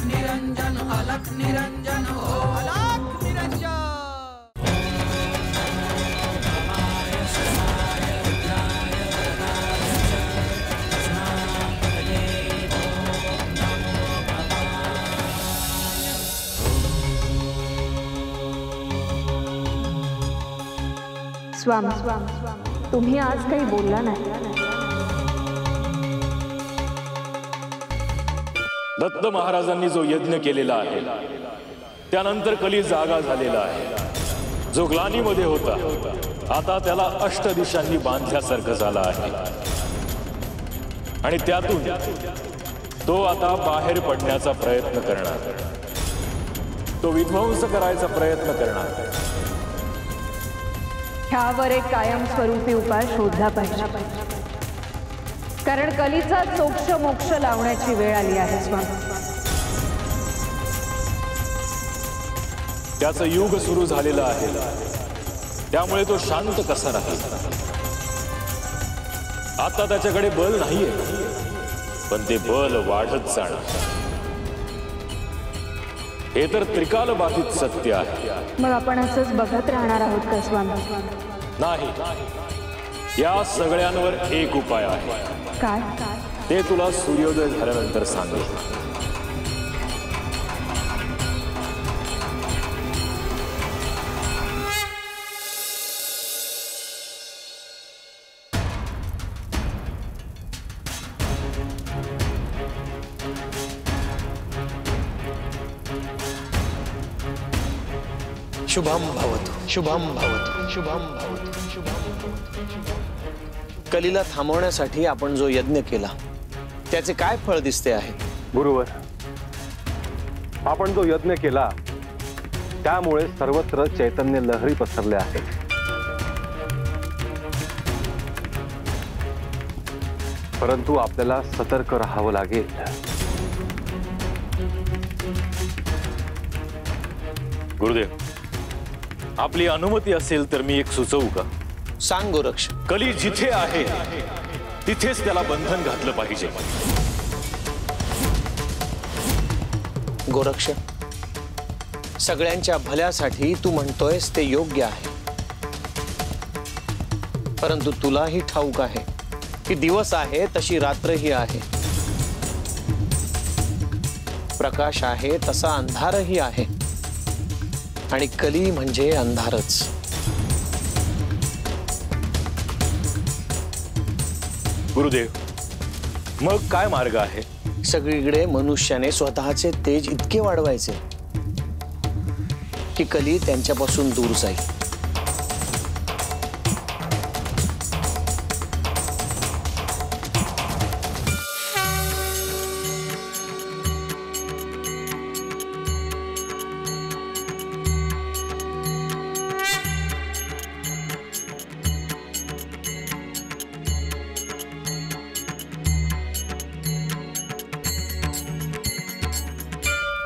निरंजन अलख निरंजन हो अलख निरंजन। स्वामी तुम्ही आज काही बोलला नाही। दत्त महाराजांनी जो यज्ञ केलेला आहे त्यानंतर कली जागा झालेला आहे। जो ग्लानीमध्ये होता आता त्याला अष्टदिशांनी बांधल्यासारखं झालं आहे आणि त्यातून तो आता बाहेर पडण्याचा प्रयत्न करणार, तो विध्वंस करायचा प्रयत्न करणार। ह्यावर एक कायमस्वरूपी उपाय शोधला पाहिजे, कारण कलीचा सोक्ष मोक्ष लावण्याची वेळ आली आहे स्वामी। त्याचं युग सुरू झालेलं आहे, त्यामुळे तो शांत कसा राहील? आता त्याच्याकडे बल नाहीये, पण ते बल वाढत जाणार। हे तर त्रिकाल बाधित सत्य आहे। मग आपण असंच बघत राहणार आहोत का स्वामी? नाही, या सगळ्यांवर एक उपाय आहे। काय? ते तुला सूर्योदय झाल्यानंतर सांगेल। शुभम भवतु शुभम भवतु शुभम भवतु शुभम भवतु। कलीला थांबवण्यासाठी आपण जो यज्ञ केला त्याचे काय फळ दिसते आहे? गुरुवर, आपण जो यज्ञ केला त्यामुळे सर्वत्र चैतन्य लहरी पसरल्या आहेत। परंतु आपल्याला सतर्क राहावं लागेल। गुरुदेव, आपली अनुमती असेल तर मी एक सुचवू का? सांग गोरक्ष। कली जिथे आहे तिथेच त्याला बंधन घातलं पाहिजे। गोरक्ष, सगळ्यांच्या भल्यासाठी तू म्हणतोयस ते योग्य आहे, परंतु तुलाही ठाऊक आहे की दिवस आहे तशी रात्रही आहे, प्रकाश आहे तसा अंधारही आहे, आणि कली म्हणजे अंधारच। गुरुदेव, मग काय मार्ग आहे? सगळीकडे मनुष्याने स्वतःचे तेज इतके वाढवायचे की कली त्यांच्यापासून दूर जाईल।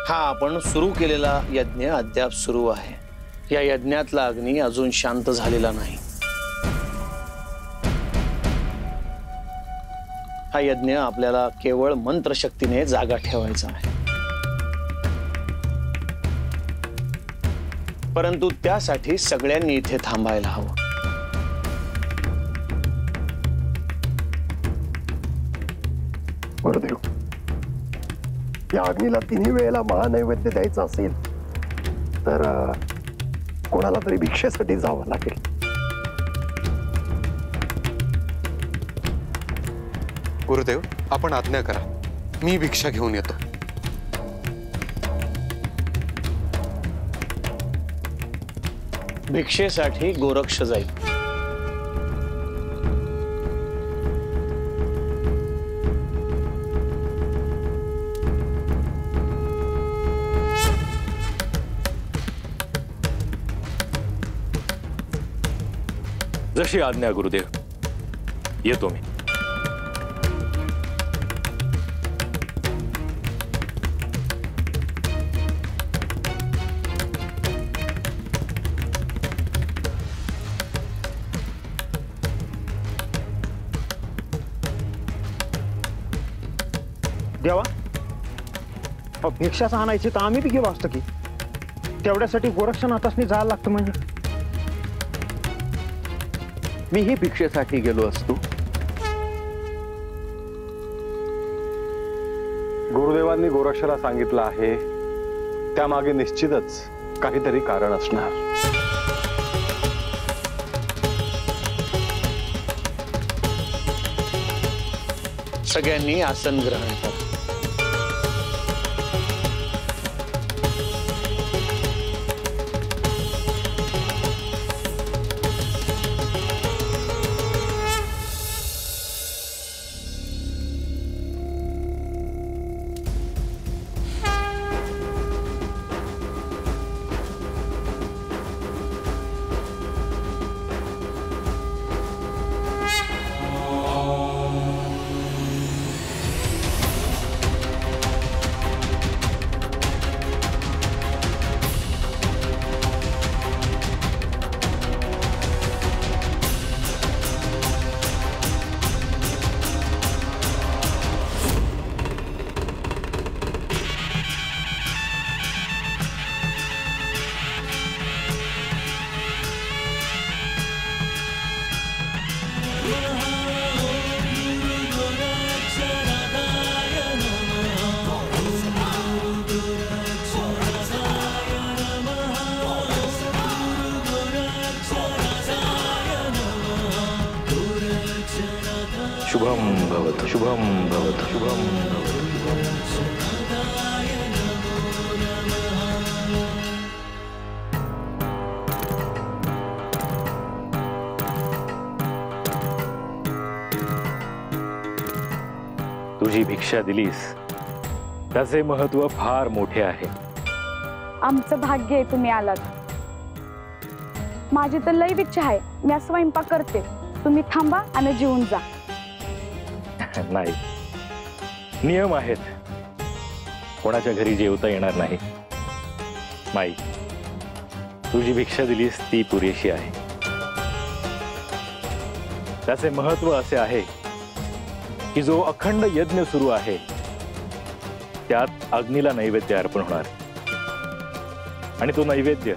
हा आपण सुरू केलेला यज्ञ अद्याप सुरू आहे। या यज्ञातला अग्नी अजून शांत झालेला नाही। हा यज्ञ आपल्याला केवळ मंत्रशक्तीने जागा ठेवायचा आहे, परंतु त्यासाठी सगळ्यांनी इथे थांबायला हवं। गुरुदेव, या अग्नीला तिन्ही वेळेला महानैवेद्य द्यायचा असेल तर कोणाला तरी भिक्षेसाठी जावं लागेल। गुरुदेव, आपण आज्ञा करा, मी भिक्षा घेऊन येतो। भिक्षेसाठी गोरक्ष जाईल। जशी आज्ञा गुरुदेव, येतो मी। देवा, भिक्षाच आणायची तर आम्ही बी गेलो असतो की. तेवढ्यासाठी गोरक्षनाथासनी जायला लागतं म्हणजे. मीही भिक्षेसाठी गेलो असतो. गुरुदेवांनी गोरक्षला सांगितलं आहे त्यामागे निश्चितच काहीतरी कारण असणार. सगळ्यांनी आसन ग्रहण करा. शुभम भवतु शुभम भवतु शुभम भवतु. तुझी भिक्षा दिलीस त्याचे महत्व फार मोठे आहे. आमचं भाग्य आहे तुम्ही आलात. माझी तर लई इच्छा आहे. मी स्वयंपाक करते, तुम्ही थांबा आणि जेवून जा. नाही, नियम आहेत. कोणाच्या घरी जेवता येणार नाही. माई, तुझी भिक्षा दिलीस ती पुरेशी आहे. त्याचे महत्व असे आहे की जो अखंड यज्ञ सुरू आहे त्यात अग्नीला नैवेद्य अर्पण होणार आणि तो नैवेद्य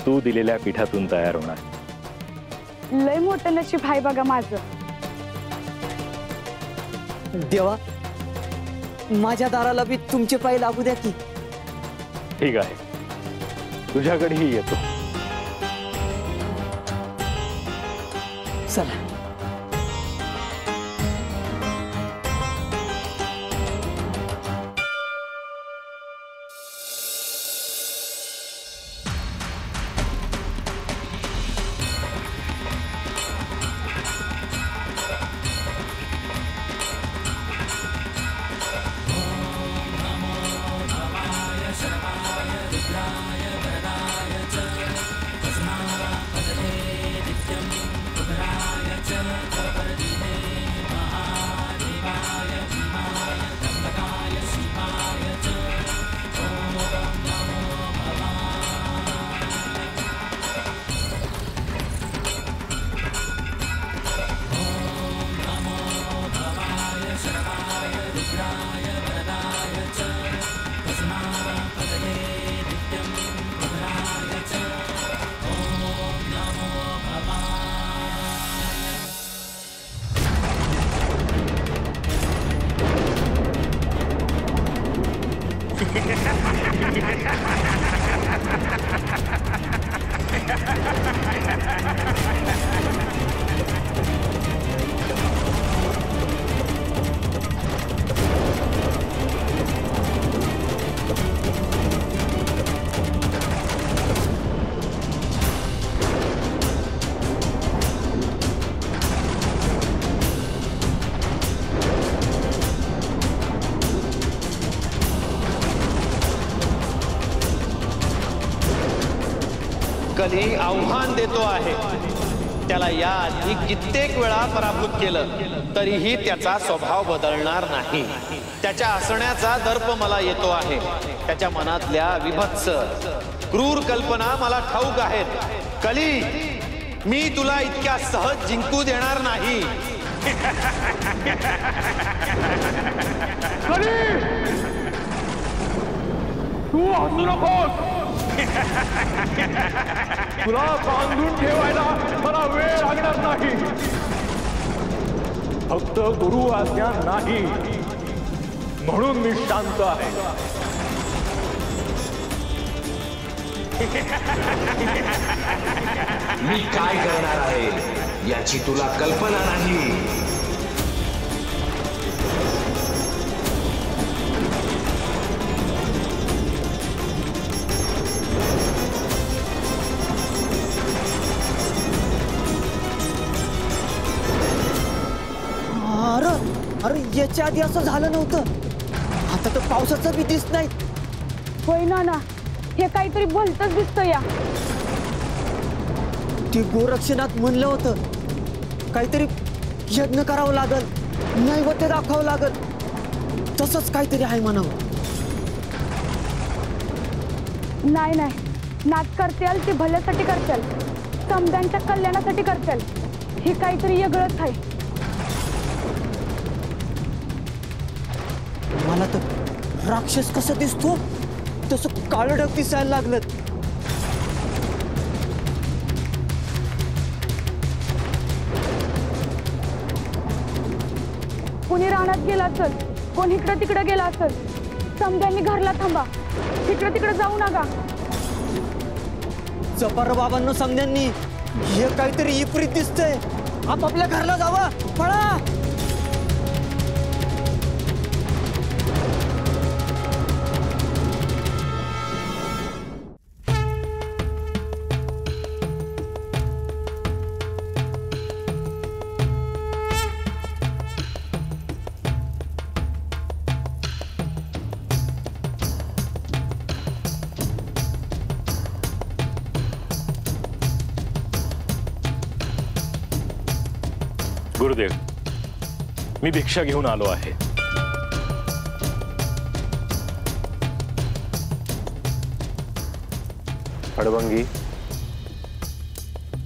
तू दिलेल्या पिठातून तयार होणार. लय मोठं नशीब आहे बघा माझं. देवा, माझ्या दाराला बी तुमचे पाय लागू द्या की. ठीक आहे, तुझ्याकडेही येतो. चला. कली आव्हान देतो आहे. त्याला याआधी कित्येक वेळा पराभूत केलं तरीही त्याचा स्वभाव बदलणार नाही. त्याच्या हसण्याचा दर्प मला येतो आहे. त्याच्या मनातल्या विभत्स क्रूर कल्पना मला ठाऊक आहेत. कली, मी तुला इतक्या सहज जिंकू देणार नाही. तू हसू नकोस. तुला बांधून ठेवायला मला वेळ लागणार नाही. फक्त गुरु आज्ञा नाही म्हणून मी शांत आहे. मी काय करणार आहे याची तुला कल्पना नाही. अरे याच्या आधी असं झालं नव्हतं. आता तर पावसाचं बी दिसत नाही. होय ना, हे काहीतरी भलतच दिसतं या. ते गोरक्षनाथ म्हणलं होतं काहीतरी यज्ञ करावं लागल, नैवेद्य दाखवावं लागल. तसंच काहीतरी आहे म्हणावं. नाही, नाच करतेल ते भल्यासाठी करतेल, समद्यांच्या कल्याणासाठी करतेल. हे काहीतरी वेगळंच आहे. मला तर राक्षस कसं दिसतो तसं काळं ढग दिसायला लागलं. कोणी रानात गेला असेल, कोण इकडं तिकडं गेला असेल. समद्यांनी घरला थांबा, इकडं तिकडं जाऊ नका. जपार बाबांना समद्यांनी हे काहीतरी विपरीत दिसतंय. आपापल्या घरला जावा, पळा. गुरुदेव, मी भिक्षा घेऊन आलो आहे. अडबंगी,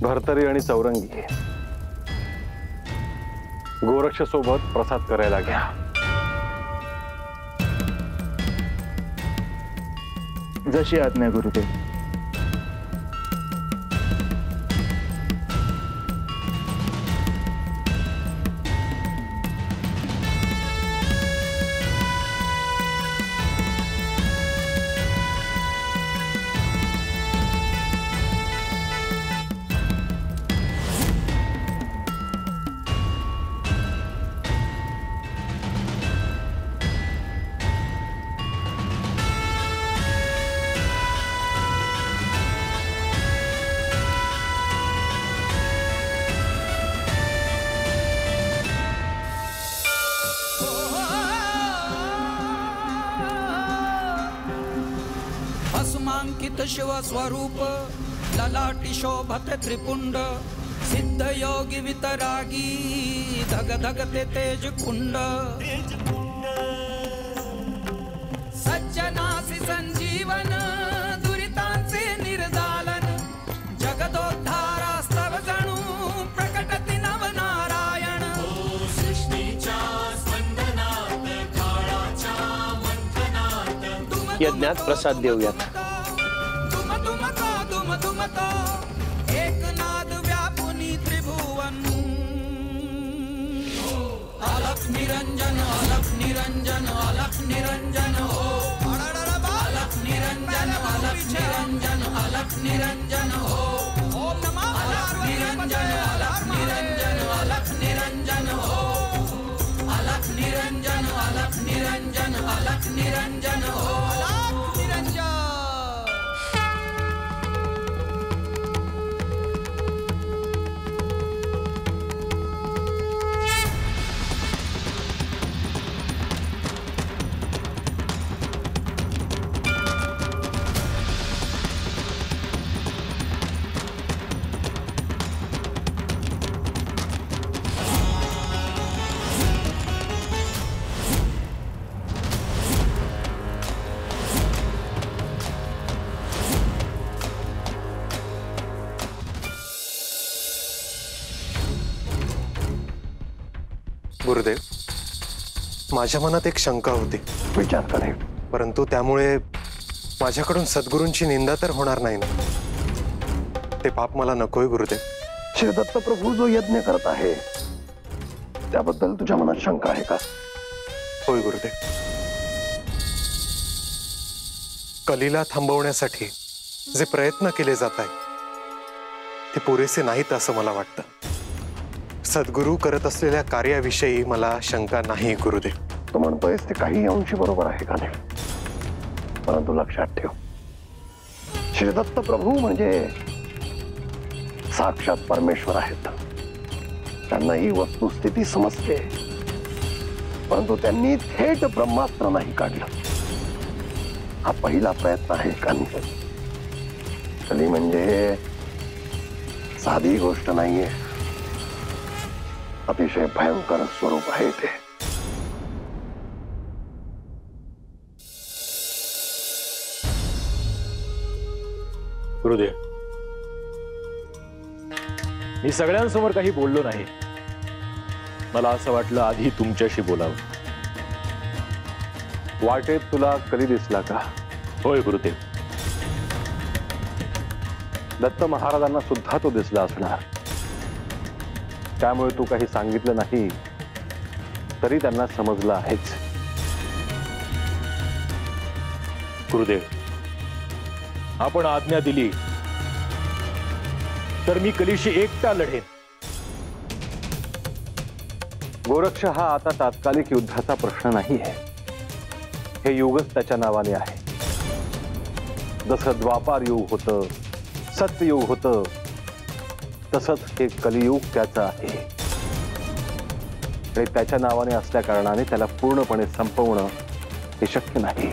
भरतरी आणि चौरंगी गोरक्ष सोबत प्रसाद करायला घ्या. जशी आज्ञा गुरुदेव. भस्मांकित शिव स्वरूप ललाटी शोभते त्रिपुंड सिद्ध योगी वितरागी धग धगते तेज कुंड सज्जनासी संजीवन दुरितांचे निर्दालन जगदोद्धारास्तव जणू प्रकटति नव नारायण सृष्टीच्या स्पंदनात काळाच्या मंथनात यज्ञात प्रसाद देऊयात. एक नाद व्यापुनी त्रिभुवन अलख निरंजन अलख निरंजन अलख निरंजन हो अलख निरंजन अलख निरंजन अलख निरंजन हो ओम नमः अलख निरंजन अलख निरंजन अलख निरंजन हो अलख निरंजन अलख निरंजन अलख निरंजन हो अलख निरंजन. गुरुदेव, माझ्या मनात एक शंका होती. विचार करे. परंतु त्यामुळे माझ्याकडून सद्गुरूंची निंदा तर होणार नाही ना? ते पाप मला नकोय गुरुदेव. श्री दत्त प्रभू जो यज्ञ करत आहे त्याबद्दल तुझ्या मनात शंका आहे का? होय गुरुदेव. कलीला थांबवण्यासाठी जे प्रयत्न केले जात आहेत ते पुरेसे नाहीत असं मला वाटतं. सद्गुरू करत असलेल्या कार्याविषयी मला शंका नाही गुरुदेव. तू म्हणतोयस ते काही अंशी बरोबर आहे का नाही, परंतु लक्षात ठेव, श्री दत्त प्रभू म्हणजे साक्षात परमेश्वर आहेत. त्यांना ही वस्तुस्थिती समजते, परंतु त्यांनी थेट ब्रह्मास्त्र नाही काढलं. हा पहिला प्रयत्न आहे का नाही? कली म्हणजे साधी गोष्ट नाहीये, अतिशय भयंकर स्वरूप आहे ते. गुरुदेव, मी सगळ्यांसमोर काही बोललो नाही. मला असं वाटलं आधी तुमच्याशी बोलावं. वाटेत तुला कली दिसला का? होय गुरुदेव. दत्त महाराजांना सुद्धा तो दिसला असणार. त्यामुळे तू काही सांगितलं नाही तरी त्यांना समजलं आहेच. गुरुदेव, आपण आज्ञा दिली तर मी कलीशी एकटा लढेन. गोरक्ष हा आता तात्कालिक युद्धाचा प्रश्न नाही आहे. हे युगच त्याच्या नावाने आहे. जसं द्वापार युग होतं, सत्ययुग होतं, तसंच हे कलियुग त्याचं आहे. आणि त्याच्या नावाने असल्या कारणाने त्याला पूर्णपणे संपवणं हे शक्य नाही.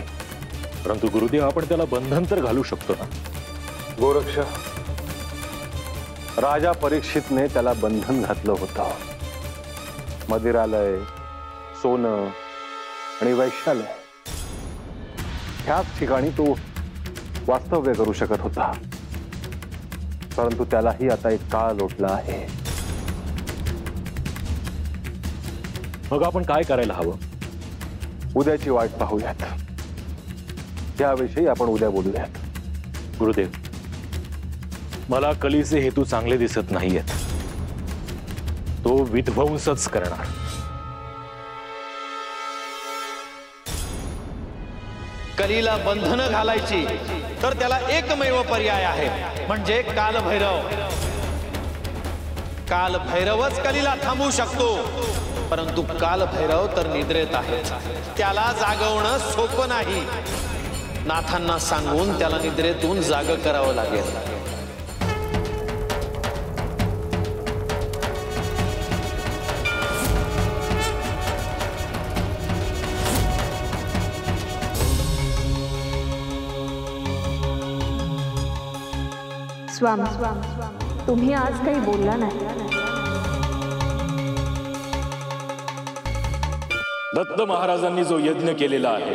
परंतु गुरुदेव, आपण त्याला बंधन तर घालू शकतो ना? गोरक्ष, राजा परीक्षितने त्याला बंधन घातलं होतं. मदिरालय, सोनं आणि वैश्यालय ह्याच ठिकाणी तो वास्तव्य करू शकत होता. परंतु त्यालाही आता एक काळ लोटला आहे. मग आपण काय करायला हवं? उद्याची वाट पाहूयात. याविषयी आपण उद्या बोलूयात. गुरुदेव, मला कलीचे हेतू चांगले दिसत नाहीयेत. तो विध्वंसच करणार. कलीला बंधन घालायची तर त्याला एकमेव पर्याय आहे, म्हणजे कालभैरव. कालभैरवच कलीला थांबवू शकतो. परंतु कालभैरव तर निद्रेत आहे, त्याला जागवणं सोपं नाही. नाथांना सांगून त्याला निद्रेतून जाग करावं लागेल. स्वामी, तुम्ही आज काही बोलला नाही. दत्त महाराजांनी जो यज्ञ केलेला आहे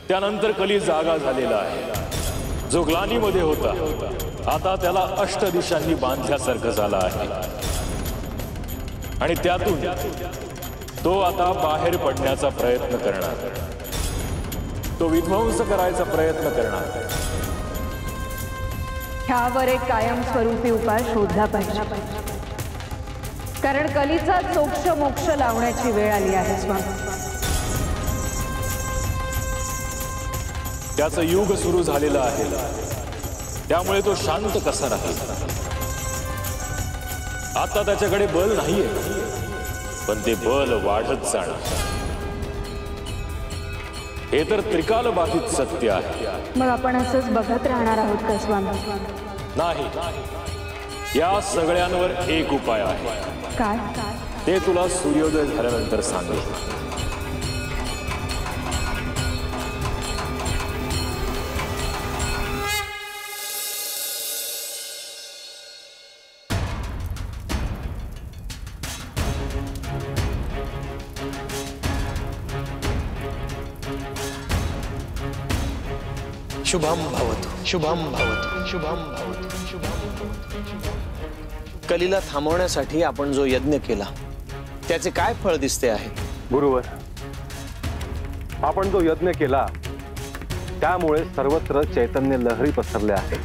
त्यानंतर कली जागा झालेला आहे. जो ग्लानीमध्ये होता आता त्याला अष्टदिशांनी बांधल्यासारखं झाला आहे. आणि त्यातून तो आता बाहेर पडण्याचा प्रयत्न करणार. तो विध्वंस करायचा प्रयत्न करणार. ह्यावर एक कायमस्वरूपी उपाय शोधला पाहिजे, कारण कलीचा सोक्ष मोक्ष लावण्याची वेळ आली आहे. स्वामी, त्याचं युग सुरू झालेलं आहे, त्यामुळे तो शांत कसा राहील? आता त्याच्याकडे बल नाहीये, पण ते बल वाढत जाणार. हे तर त्रिकाल बाधित सत्य आहे. मग आपण असंच बघत राहणार आहोत का स्वामी? नाही, या सगळ्यांवर एक उपाय आहे. काय? ते तुला सूर्योदय झाल्यानंतर सांगेल. शुभम भवतु, शुभम भवतु, शुभम भवतु, शुभम भवतु. कलीला थांबवण्यासाठी आपण जो यज्ञ केला त्याचे काय फळ दिसते आहे? गुरुवर, आपण जो यज्ञ केला त्यामुळे सर्वत्र चैतन्य लहरी पसरल्या आहेत.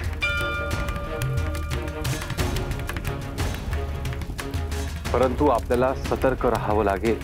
परंतु आपल्याला सतर्क राहावं लागेल.